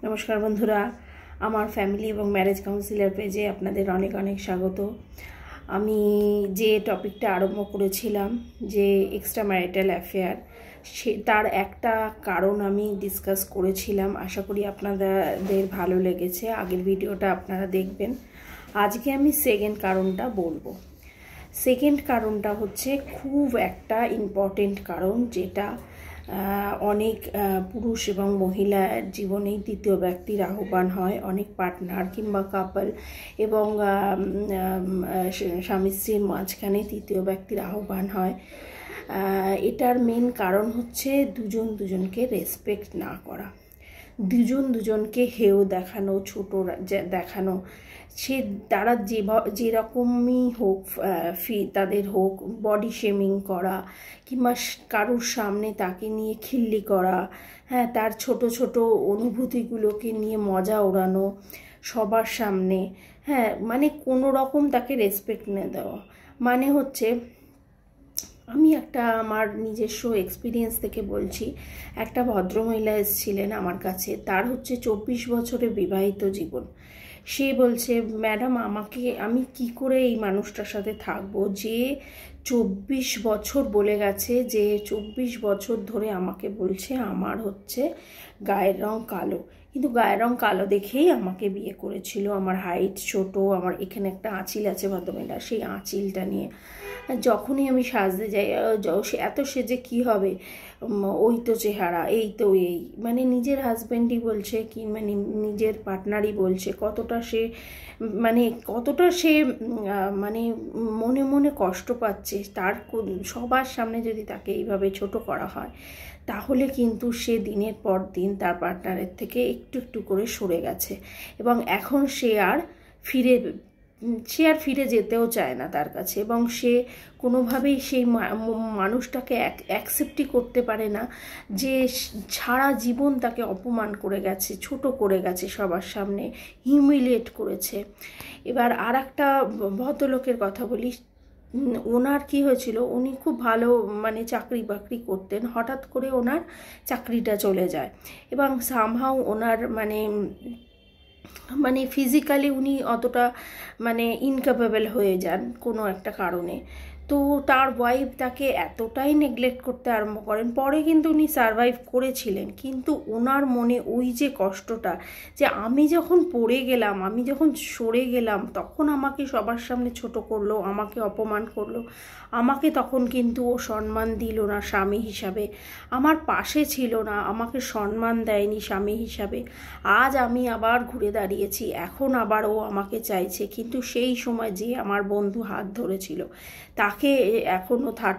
নমস্কার বন্ধুরা, আমার ফ্যামিলি এবং ম্যারেজ কাউন্সিলার পেজে আপনাদের অনেক অনেক স্বাগত। আমি যে টপিকটা আরম্ভ করেছিলাম যে এক্সট্রা ম্যারিটাল অ্যাফেয়ার, তার একটা কারণ আমি ডিসকাস করেছিলাম। আশা করি আপনাদের ভালো লেগেছে। আগের ভিডিওটা আপনারা দেখবেন। আজকে আমি সেকেন্ড কারণটা বলবো। সেকেন্ড কারণটা হচ্ছে খুব একটা ইম্পর্টেন্ট কারণ, যেটা অনেক পুরুষ এবং মহিলার জীবনেই তৃতীয় ব্যক্তির আহ্বান হয়। অনেক পার্টনার কিংবা কাপল এবং স্বামী স্ত্রীর মাঝখানে তৃতীয় ব্যক্তির আহ্বান হয়। এটার মেন কারণ হচ্ছে দুজন দুজনকে রেসপেক্ট না করা, দুজন দুজনকে হেয় দেখানো, ছোট দেখানো। সে তারা যেরকমই হোক, তাদের হোক, বডি শেমিং করা কিংবা কারোর সামনে তাকে নিয়ে খিল্লি করা, হ্যাঁ, তার ছোট ছোট অনুভূতিগুলোকে নিয়ে মজা ওড়ানো সবার সামনে, হ্যাঁ, মানে কোনো রকম তাকে রেসপেক্ট না দেওয়া। মানে হচ্ছে, আমি একটা আমার নিজস্ব এক্সপিরিয়েন্স থেকে বলছি। একটা ভদ্রমহিলা এসেছিলেন আমার কাছে, তার হচ্ছে 24 বছরের বিবাহিত জীবন। সে বলছে, ম্যাডাম, আমি কি করে এই মানুষটার সাথে থাকবো যে 24 বছর বলে গেছে, যে 24 বছর ধরে আমাকে বলছে আমার হচ্ছে গায়ের রং কালো, কিন্তু গায়ের রং কালো দেখেই আমাকে বিয়ে করেছিল। আমার হাইট ছোট, আমার এখানে একটা আঁচিল আছে ভদ্রমহিলা, সেই আঁচিলটা নিয়ে যখনই আমি সাজতে যাই, এত সেজে কি হবে, ওই তো চেহারা, এই তো এই, মানে নিজের হাজব্যান্ডই বলছে, কি মানে নিজের পার্টনারই বলছে কতটা সে মানে মনে মনে কষ্ট পাচ্ছে। তার সবার সামনে যদি তাকে এইভাবে ছোট করা হয়, তাহলে কিন্তু সে দিনের পর দিন তার পার্টনারের থেকে একটু একটু করে সরে গেছে এবং এখন সে আর ফিরে যেতেও চায় না তার কাছে, এবং সে কোনোভাবেই সেই মানুষটাকে অ্যাকসেপ্টই করতে পারে না, যে সারা জীবন তাকে অপমান করে গেছে, ছোট করে গেছে, সবার সামনে হিউমিলিয়েট করেছে। এবার আর একটা ভদ্রলোকের কথা বলি। ওনার কি হয়েছিল, উনি খুব ভালো মানে চাকরি বাকরি করতেন, হঠাৎ করে ওনার চাকরিটা চলে যায় এবং সামহাউ ওনার মানে ফিজিক্যালি উনি অতটা মানে ইনক্যাপেবল হয়ে যান কোনো একটা কারণে। তো তার ওয়াইফ তাকে এতটাই নেগলেক্ট করতে আরম্ভ করেন। পরে কিন্তু উনি সারভাইভ করেছিলেন, কিন্তু ওনার মনে ওই যে কষ্টটা, যে আমি যখন পড়ে গেলাম, আমি যখন সরে গেলাম, তখন আমাকে সবার সামনে ছোট করলো, আমাকে অপমান করলো, আমাকে তখন কিন্তু ও সম্মান দিল না স্বামী হিসাবে, আমার পাশে ছিল না, আমাকে সম্মান দেয়নি স্বামী হিসাবে। আজ আমি আবার ঘুরে দাঁড়িয়েছি, এখন আবার ও আমাকে চাইছে, কিন্তু সেই সময় যে আমার বন্ধু হাত ধরেছিল তাকে এখনও থার্ড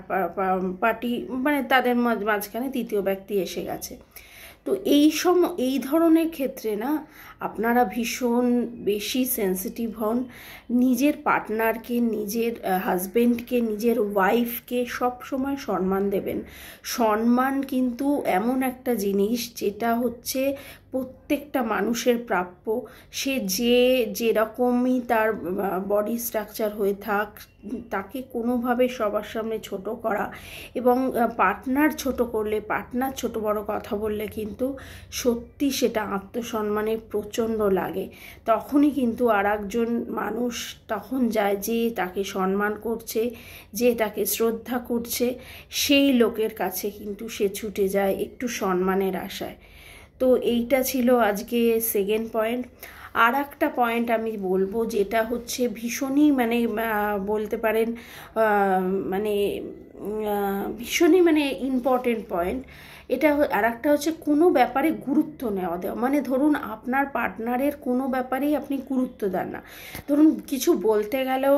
পার্টি মানে তাদের মাঝখানে তৃতীয় ব্যক্তি এসে গেছে। তো এই ধরনের ক্ষেত্রে না, আপনারা ভীষণ বেশি সেন্সিটিভ হন। নিজের পার্টনারকে, নিজের হাজবেন্ডকে, নিজের ওয়াইফকে সব সময় সম্মান দেবেন। সম্মান কিন্তু এমন একটা জিনিস যেটা হচ্ছে প্রত্যেকটা মানুষের প্রাপ্য। সে যেরকমই তার বডি স্ট্রাকচার হয়ে থাক, তাকে কোনোভাবে সবার সামনে ছোট করা এবং পার্টনার ছোট করলে, পার্টনার ছোট বড় কথা বললে কিন্তু সত্যি সেটা আত্মসম্মানে প্রচণ্ড লাগে। তখনই কিন্তু আর একজন মানুষ তখন যায়, যে তাকে সম্মান করছে, যে তাকে শ্রদ্ধা করছে, সেই লোকের কাছে কিন্তু সে ছুটে যায় একটু সম্মানের আশায়। তো এইটা ছিল আজকে সেকেন্ড পয়েন্ট। আর একটা পয়েন্ট আমি বলবো, যেটা হচ্ছে ভীষণই মানে বলতে পারেন ভীষণই ইম্পর্টেন্ট পয়েন্ট। এটা আর একটা হচ্ছে কোনো ব্যাপারে গুরুত্ব দেওয়া। মানে ধরুন আপনার পার্টনারের কোনো ব্যাপারেই আপনি গুরুত্ব দেন না। ধরুন কিছু বলতে গেলেও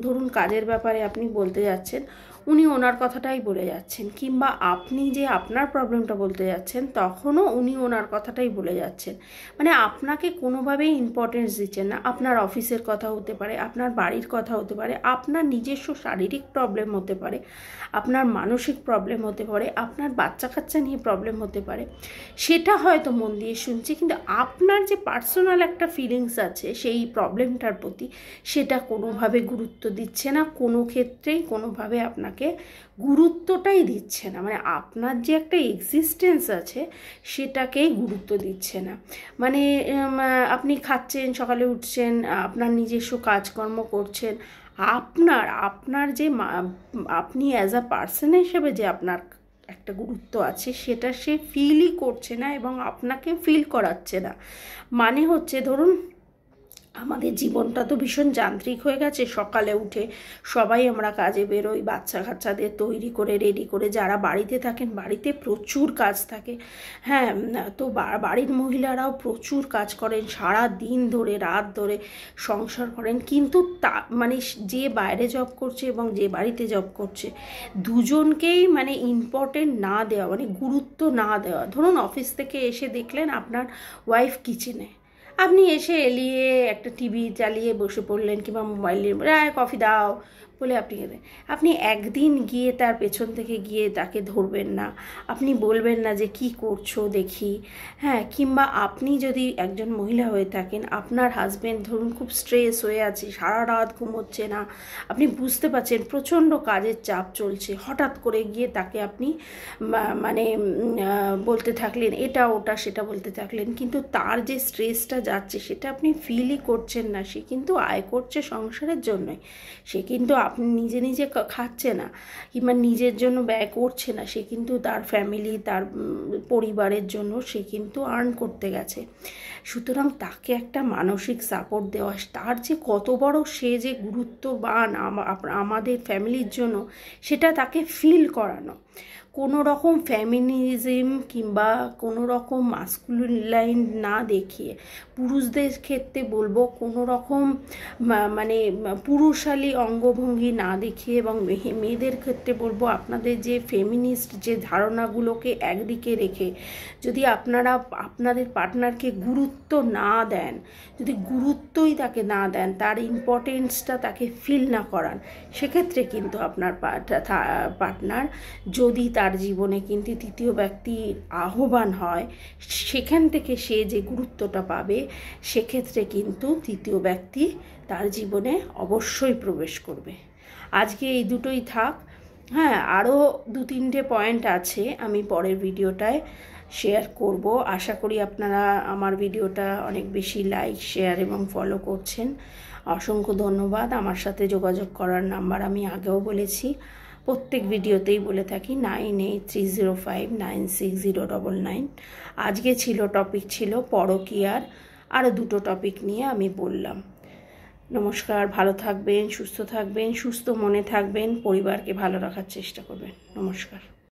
ধরুন কাজের ব্যাপারে আপনি বলতে যাচ্ছেন, উনি ওনার কথাটাই বলে যাচ্ছেন, কিংবা আপনি যে আপনার প্রবলেমটা বলতে যাচ্ছেন তখনও উনি ওনার কথাটাই বলে যাচ্ছেন। মানে আপনাকে কোনোভাবেই ইম্পর্টেন্স দিচ্ছেন না। আপনার অফিসের কথা হতে পারে, আপনার বাড়ির কথা হতে পারে, আপনার নিজস্ব শারীরিক প্রবলেম হতে পারে, আপনার মানসিক প্রবলেম হতে পারে, আপনার বাচ্চা কাচ্চা নিয়ে প্রবলেম হতে পারে, সেটা হয়তো মন দিয়ে শুনছে, কিন্তু আপনার যে পার্সোনাল একটা ফিলিংস আছে সেই প্রবলেমটার প্রতি, সেটা কোনোভাবে গুরুত্ব দিচ্ছে না, কোনো ক্ষেত্রেই কোনোভাবে আপনাকে আপনাকে গুরুত্বটাই দিচ্ছে না, মানে আপনার যে একটা এক্সিস্টেন্স আছে সেটাকেই গুরুত্ব দিচ্ছে না। মানে আপনি খাচ্ছেন, সকালে উঠছেন, আপনার নিজস্ব কাজকর্ম করছেন, আপনার যে আপনি অ্যাজ আ পার্সন হিসেবে যে আপনার একটা গুরুত্ব আছে সেটা সে ফিলই করছে না এবং আপনাকে ফিল করাচ্ছে না। মানে হচ্ছে ধরুন আমাদের জীবনটা তো ভীষণ যান্ত্রিক হয়ে গেছে। সকালে উঠে সবাই আমরা কাজে বেরোই, বাচ্চা কাচ্চাদের তৈরি করে রেডি করে, যারা বাড়িতে থাকেন বাড়িতে প্রচুর কাজ থাকে। হ্যাঁ, তো বাড়ির মহিলারাও প্রচুর কাজ করেন, সারা দিন ধরে রাত ধরে সংসার করেন। কিন্তু তা মানে যে বাইরে জব করছে এবং যে বাড়িতে জব করছে দুজনকেই মানে ইম্পর্টেন্ট না দেওয়া, মানে গুরুত্ব না দেওয়া। ধরুন অফিস থেকে এসে দেখলেন আপনার ওয়াইফ কিচেনে, আপনি এসে এলিয়ে একটা টিভি চালিয়ে বসে পড়লেন কিংবা মোবাইলে কফি দাও বলে আপনি একদিন গিয়ে তার পেছন থেকে গিয়ে তাকে ধরবেন না, আপনি বলবেন না যে কি করছো দেখি। হ্যাঁ, কিংবা আপনি যদি একজন মহিলা হয়ে থাকেন, আপনার হাজব্যান্ড ধরুন খুব স্ট্রেস হয়ে আছে, সারা রাত ঘুমোচ্ছে না, আপনি বুঝতে পারছেন প্রচণ্ড কাজের চাপ চলছে, হঠাৎ করে গিয়ে তাকে আপনি মানে বলতে থাকলেন এটা ওটা সেটা বলতে থাকলেন, কিন্তু তার যে স্ট্রেসটা যাচ্ছে সেটা আপনি ফিলই করছেন না। সে কিন্তু আয় করছে সংসারের জন্যই, সে কিন্তু আপনি নিজে নিজে খাচ্ছে না কিংবা নিজের জন্য ব্যয় করছে না, সে কিন্তু তার ফ্যামিলি, তার পরিবারের জন্য সে কিন্তু আর্ন করতে গেছে। সুতরাং তাকে একটা মানসিক সাপোর্ট দেওয়া, তার যে কত বড় সে যে গুরুত্ববান আমাদের ফ্যামিলির জন্য সেটা তাকে ফিল করানো। কোনো রকম ফেমিনিজম কিংবা কোনো রকম মাস্কুলিন না দেখিয়ে, পুরুষদের ক্ষেত্রে বলবো কোনো রকম মানে পুরুষালী অঙ্গভঙ্গি না দেখিয়ে, এবং মেয়েদের ক্ষেত্রে বলবো আপনাদের যে ফেমিনিস্ট যে ধারণাগুলোকে একদিকে রেখে যদি আপনারা আপনাদের পার্টনারকে গুরুত্ব না দেন, যদি গুরুত্বই তাকে না দেন, তার ইম্পর্টেন্সটা তাকে ফিল না করান, সেক্ষেত্রে কিন্তু আপনার পার্টনার যদি তার জীবনে কিন্তু তৃতীয় ব্যক্তির আহ্বান হয়, সেখান থেকে সে যে গুরুত্বটা পাবে, সেক্ষেত্রে কিন্তু তৃতীয় ব্যক্তি তার জীবনে অবশ্যই প্রবেশ করবে। আজকে এই দুটোই থাক। হ্যাঁ, আরও 2-3টে পয়েন্ট আছে, আমি পরের ভিডিওটায় শেয়ার করব। আশা করি আপনারা আমার ভিডিওটা অনেক বেশি লাইক, শেয়ার এবং ফলো করছেন। অসংখ্য ধন্যবাদ। আমার সাথে যোগাযোগ করার নাম্বার আমি আগেও বলেছি, প্রত্যেক ভিডিওতেই বলে থাকি 9830596099। আজকে টপিক ছিল পরকীয়ার, আরও 2টো টপিক নিয়ে আমি বললাম। নমস্কার, ভালো থাকবেন, সুস্থ থাকবেন, সুস্থ মনে থাকবেন, পরিবারকে ভালো রাখার চেষ্টা করবেন। নমস্কার।